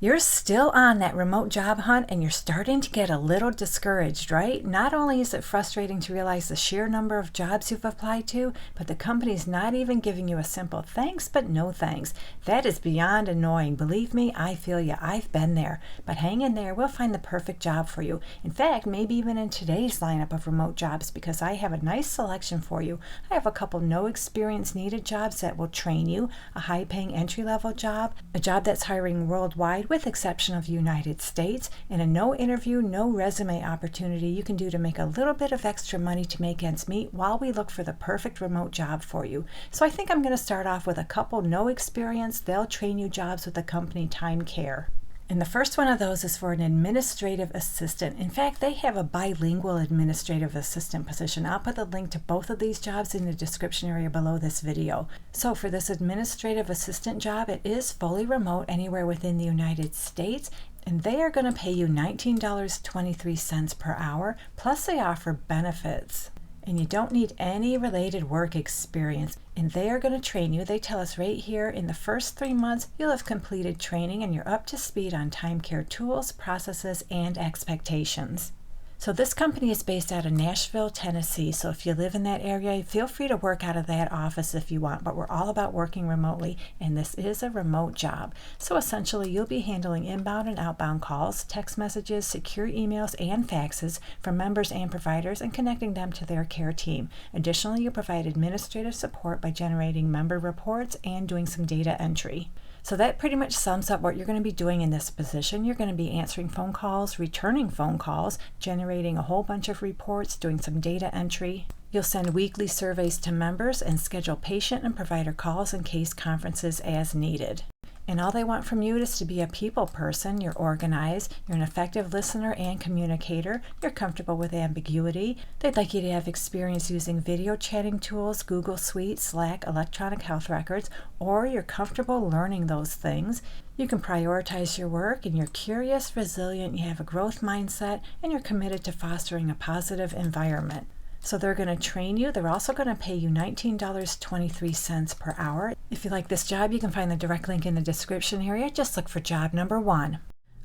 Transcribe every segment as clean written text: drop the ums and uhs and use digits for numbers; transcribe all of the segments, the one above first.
You're still on that remote job hunt and you're starting to get a little discouraged, right? Not only is it frustrating to realize the sheer number of jobs you've applied to, but the company's not even giving you a simple thanks but no thanks. That is beyond annoying. Believe me, I feel you. I've been there. But hang in there. We'll find the perfect job for you. In fact, maybe even in today's lineup of remote jobs, because I have a nice selection for you. I have a couple no experience needed jobs that will train you, a high-paying entry-level job, a job that's hiring worldwide with exception of the United States, and a no interview, no resume opportunity you can do to make a little bit of extra money to make ends meet while we look for the perfect remote job for you. So I think I'm going to start off with a couple no experience, they'll train you jobs with the company TimeCare. And the first one of those is for an administrative assistant. In fact, they have a bilingual administrative assistant position. I'll put the link to both of these jobs in the description area below this video. So for this administrative assistant job, it is fully remote anywhere within the United States. And they are going to pay you $19.23 per hour, plus they offer benefits. And you don't need any related work experience. And they are going to train you. They tell us right here in the first 3 months, you'll have completed training and you're up to speed on TimeCare tools, processes, and expectations. So this company is based out of Nashville, Tennessee. So if you live in that area, feel free to work out of that office if you want, but we're all about working remotely, and this is a remote job. So essentially, you'll be handling inbound and outbound calls, text messages, secure emails, and faxes from members and providers and connecting them to their care team. Additionally, you provide administrative support by generating member reports and doing some data entry. So that pretty much sums up what you're going to be doing in this position. You're going to be answering phone calls, returning phone calls, generating a whole bunch of reports, doing some data entry. You'll send weekly surveys to members and schedule patient and provider calls and case conferences as needed. And all they want from you is to be a people person. You're organized, you're an effective listener and communicator, you're comfortable with ambiguity. They'd like you to have experience using video chatting tools, Google Suite, Slack, electronic health records, or you're comfortable learning those things. You can prioritize your work, and you're curious, resilient, you have a growth mindset, and you're committed to fostering a positive environment. So they're going to train you. They're also going to pay you $19.23 per hour. If you like this job, you can find the direct link in the description area. Just look for job number 1.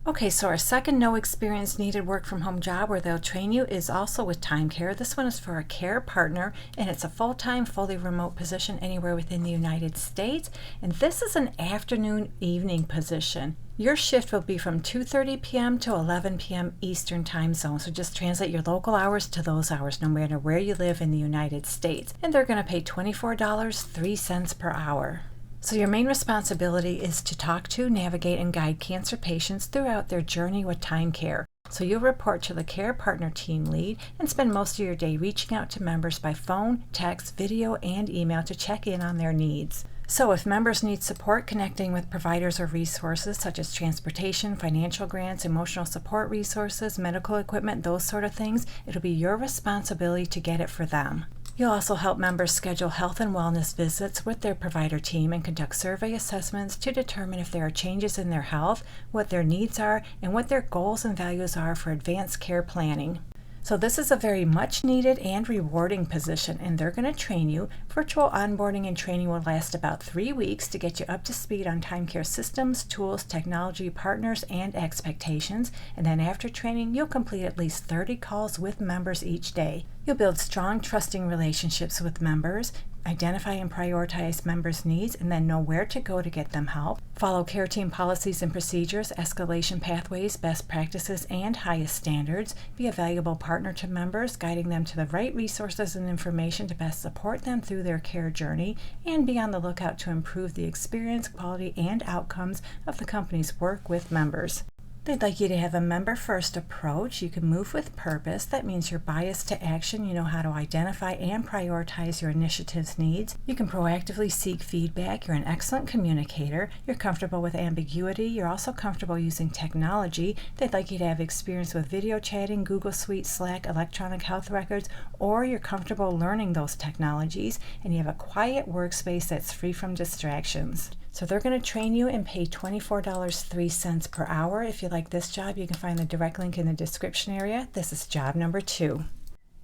Okay, so our second no experience needed work from home job where they'll train you is also with TimeCare. This one is for a care partner, and it's a full-time, fully remote position anywhere within the United States. And this is an afternoon evening position. Your shift will be from 2:30 p.m. to 11 p.m. Eastern Time Zone. So just translate your local hours to those hours, no matter where you live in the United States. And they're going to pay $24.03 per hour. So your main responsibility is to talk to, navigate, and guide cancer patients throughout their journey with TimeCare. So you'll report to the Care Partner Team Lead and spend most of your day reaching out to members by phone, text, video, and email to check in on their needs. So if members need support connecting with providers or resources such as transportation, financial grants, emotional support resources, medical equipment, those sort of things, it'll be your responsibility to get it for them. You'll also help members schedule health and wellness visits with their provider team and conduct survey assessments to determine if there are changes in their health, what their needs are, and what their goals and values are for advanced care planning. So this is a very much needed and rewarding position, and they're going to train you. Virtual onboarding and training will last about 3 weeks to get you up to speed on TimeCare systems, tools, technology, partners, and expectations. And then after training, you'll complete at least 30 calls with members each day. You'll build strong, trusting relationships with members, identify and prioritize members' needs, and then know where to go to get them help. Follow care team policies and procedures, escalation pathways, best practices, and highest standards. Be a valuable partner to members, guiding them to the right resources and information to best support them through their care journey, and be on the lookout to improve the experience, quality, and outcomes of the company's work with members. They'd like you to have a member-first approach. You can move with purpose. That means you're biased to action. You know how to identify and prioritize your initiative's needs. You can proactively seek feedback. You're an excellent communicator. You're comfortable with ambiguity. You're also comfortable using technology. They'd like you to have experience with video chatting, Google Suite, Slack, electronic health records, or you're comfortable learning those technologies, and you have a quiet workspace that's free from distractions. So they're going to train you and pay $24.03 per hour. If you like this job, you can find the direct link in the description area. This is job number 2.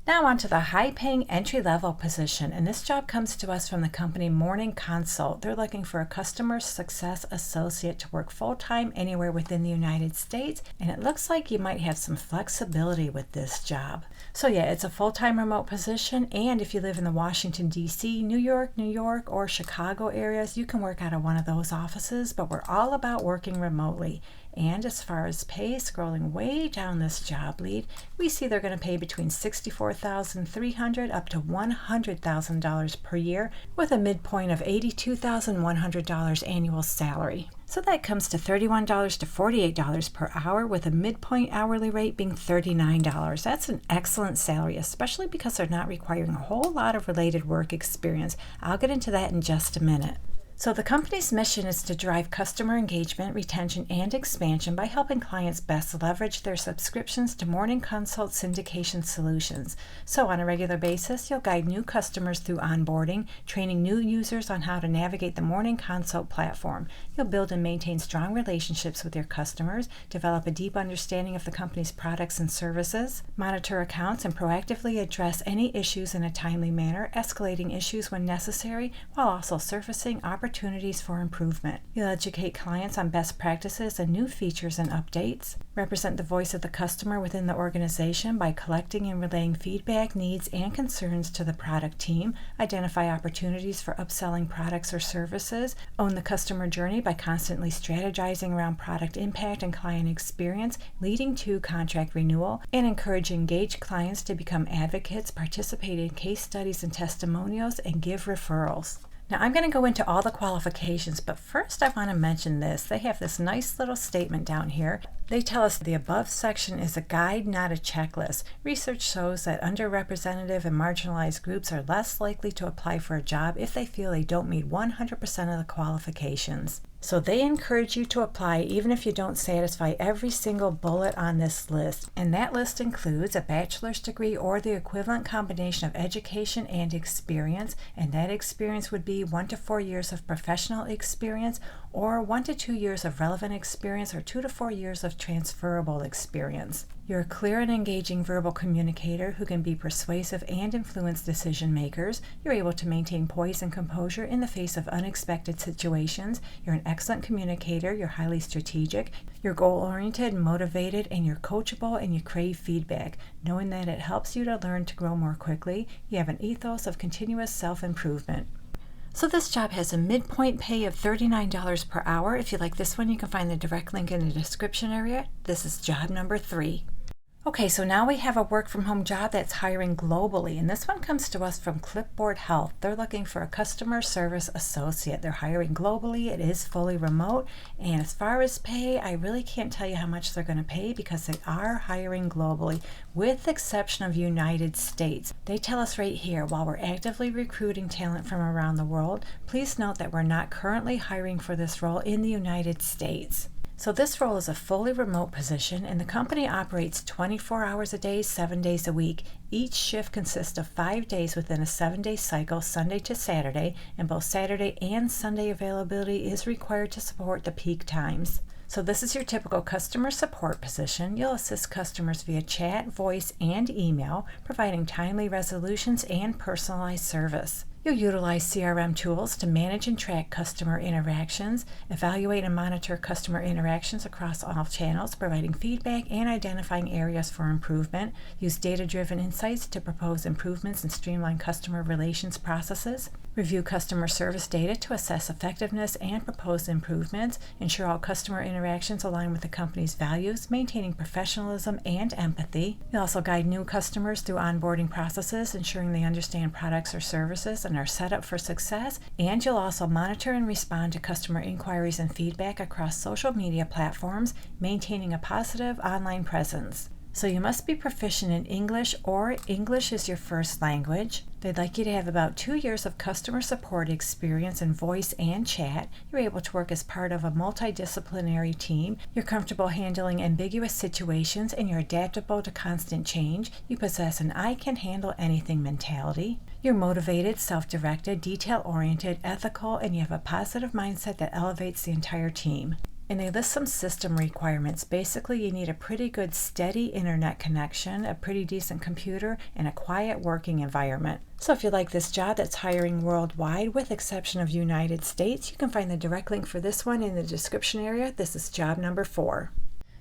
Now on to the high-paying entry-level position, and this job comes to us from the company Morning Consult. They're looking for a customer success associate to work full-time anywhere within the United States, and it looks like you might have some flexibility with this job. So yeah, it's a full-time remote position, and if you live in the Washington, D.C., New York, or Chicago areas, you can work out of one of those offices, but we're all about working remotely. And as far as pay, scrolling way down this job lead, we see they're going to pay between $64,300 up to $100,000 per year with a midpoint of $82,100 annual salary. So that comes to $31 to $48 per hour with a midpoint hourly rate being $39. That's an excellent salary, especially because they're not requiring a whole lot of related work experience. I'll get into that in just a minute. So the company's mission is to drive customer engagement, retention, and expansion by helping clients best leverage their subscriptions to Morning Consult syndication solutions. So on a regular basis, you'll guide new customers through onboarding, training new users on how to navigate the Morning Consult platform. You'll build and maintain strong relationships with your customers, develop a deep understanding of the company's products and services, monitor accounts, and proactively address any issues in a timely manner, escalating issues when necessary, while also surfacing opportunities for improvement. You'll educate clients on best practices and new features and updates, represent the voice of the customer within the organization by collecting and relaying feedback, needs, and concerns to the product team, identify opportunities for upselling products or services, own the customer journey by constantly strategizing around product impact and client experience, leading to contract renewal, and encourage engaged clients to become advocates, participate in case studies and testimonials, and give referrals. Now I'm going to go into all the qualifications, but first I want to mention this. They have this nice little statement down here. They tell us the above section is a guide, not a checklist. Research shows that underrepresented and marginalized groups are less likely to apply for a job if they feel they don't meet 100% of the qualifications. So they encourage you to apply even if you don't satisfy every single bullet on this list. And that list includes a bachelor's degree or the equivalent combination of education and experience. And that experience would be 1 to 4 years of professional experience, or 1 to 2 years of relevant experience, or 2 to 4 years of transferable experience. You're a clear and engaging verbal communicator who can be persuasive and influence decision makers. You're able to maintain poise and composure in the face of unexpected situations. You're an excellent communicator. You're highly strategic. You're goal-oriented, motivated, and you're coachable, and you crave feedback, knowing that it helps you to learn to grow more quickly. You have an ethos of continuous self-improvement. So this job has a midpoint pay of $39 per hour. If you like this one, you can find the direct link in the description area. This is job number 3. Okay, so now we have a work-from-home job that's hiring globally, and this one comes to us from Clipboard Health. They're looking for a customer service associate. They're hiring globally. It is fully remote, and as far as pay, I really can't tell you how much they're going to pay because they are hiring globally, with the exception of United States. They tell us right here, while we're actively recruiting talent from around the world, please note that we're not currently hiring for this role in the United States. So this role is a fully remote position, and the company operates 24 hours a day, 7 days a week. Each shift consists of 5 days within a 7-day cycle, Sunday to Saturday, and both Saturday and Sunday availability is required to support the peak times. So this is your typical customer support position. You'll assist customers via chat, voice, and email, providing timely resolutions and personalized service. You'll utilize CRM tools to manage and track customer interactions, evaluate and monitor customer interactions across all channels, providing feedback and identifying areas for improvement. Use data-driven insights to propose improvements and streamline customer relations processes. Review customer service data to assess effectiveness and propose improvements. Ensure all customer interactions align with the company's values, maintaining professionalism and empathy. You'll also guide new customers through onboarding processes, ensuring they understand products or services and are set up for success. And you'll also monitor and respond to customer inquiries and feedback across social media platforms, maintaining a positive online presence. So you must be proficient in English, or English is your first language. They'd like you to have about 2 years of customer support experience in voice and chat. You're able to work as part of a multidisciplinary team. You're comfortable handling ambiguous situations, and you're adaptable to constant change. You possess an I can handle anything mentality. You're motivated, self-directed, detail-oriented, ethical, and you have a positive mindset that elevates the entire team. And they list some system requirements. Basically, you need a pretty good steady internet connection, a pretty decent computer, and a quiet working environment. So if you like this job that's hiring worldwide with exception of United States, you can find the direct link for this one in the description area. This is job number 4.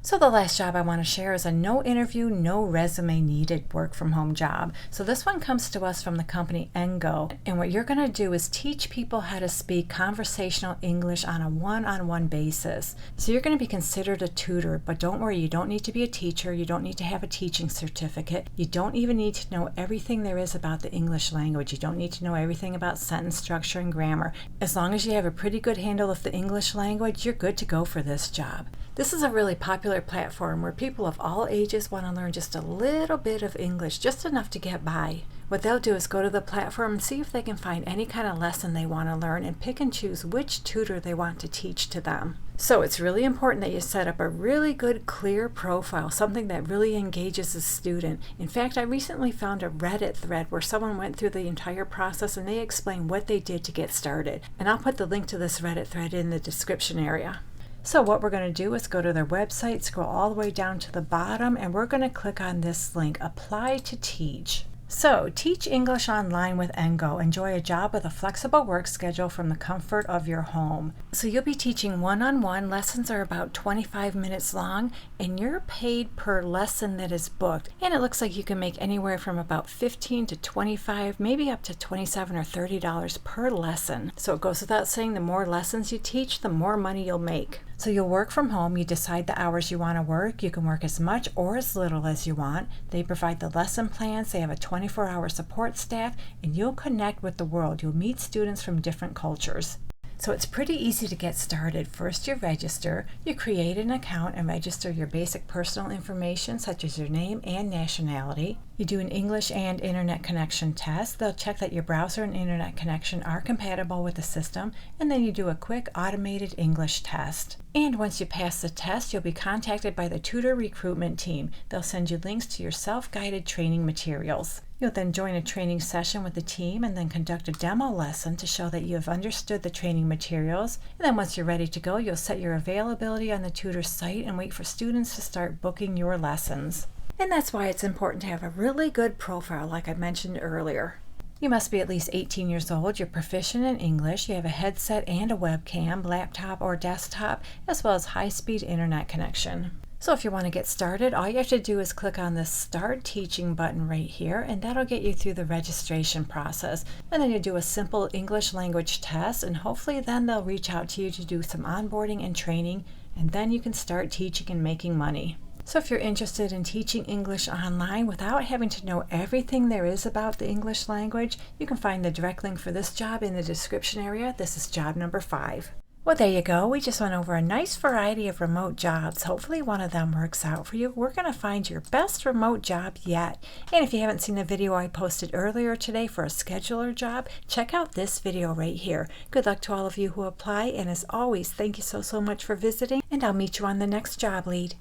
So the last job I want to share is a no interview, no resume needed work from home job. So this one comes to us from the company Engo. And what you're going to do is teach people how to speak conversational English on a one-on-one basis. So you're going to be considered a tutor, but don't worry, you don't need to be a teacher. You don't need to have a teaching certificate. You don't even need to know everything there is about the English language. You don't need to know everything about sentence structure and grammar. As long as you have a pretty good handle of the English language, you're good to go for this job. This is a really popular platform where people of all ages want to learn just a little bit of English, just enough to get by. What they'll do is go to the platform and see if they can find any kind of lesson they want to learn and pick and choose which tutor they want to teach to them. So it's really important that you set up a really good, clear profile, something that really engages the student. In fact, I recently found a Reddit thread where someone went through the entire process and they explained what they did to get started. And I'll put the link to this Reddit thread in the description area. So what we're going to do is go to their website, scroll all the way down to the bottom, and we're going to click on this link, Apply to Teach. So, teach English online with Engo. Enjoy a job with a flexible work schedule from the comfort of your home. So you'll be teaching one-on-one. Lessons are about 25 minutes long, and you're paid per lesson that is booked. And it looks like you can make anywhere from about 15 to 25, maybe up to $27 or $30 per lesson. So it goes without saying, the more lessons you teach, the more money you'll make. So you'll work from home, you decide the hours you want to work, you can work as much or as little as you want. They provide the lesson plans, they have a 24-hour support staff, and you'll connect with the world. You'll meet students from different cultures. So it's pretty easy to get started. First you register, you create an account and register your basic personal information such as your name and nationality. You do an English and internet connection test. They'll check that your browser and internet connection are compatible with the system, and then you do a quick automated English test. And once you pass the test, you'll be contacted by the tutor recruitment team. They'll send you links to your self-guided training materials. You'll then join a training session with the team and then conduct a demo lesson to show that you have understood the training materials. And then once you're ready to go, you'll set your availability on the tutor's site and wait for students to start booking your lessons. And that's why it's important to have a really good profile, like I mentioned earlier. You must be at least 18 years old, you're proficient in English, you have a headset and a webcam, laptop or desktop, as well as high-speed internet connection. So if you want to get started, all you have to do is click on the Start Teaching button right here, and that'll get you through the registration process. And then you do a simple English language test, and hopefully then they'll reach out to you to do some onboarding and training, and then you can start teaching and making money. So if you're interested in teaching English online without having to know everything there is about the English language, you can find the direct link for this job in the description area. This is job number 5. Well, there you go. We just went over a nice variety of remote jobs. Hopefully one of them works out for you. We're going to find your best remote job yet. And if you haven't seen the video I posted earlier today for a scheduler job, check out this video right here. Good luck to all of you who apply. And as always, thank you so much for visiting. And I'll meet you on the next job lead.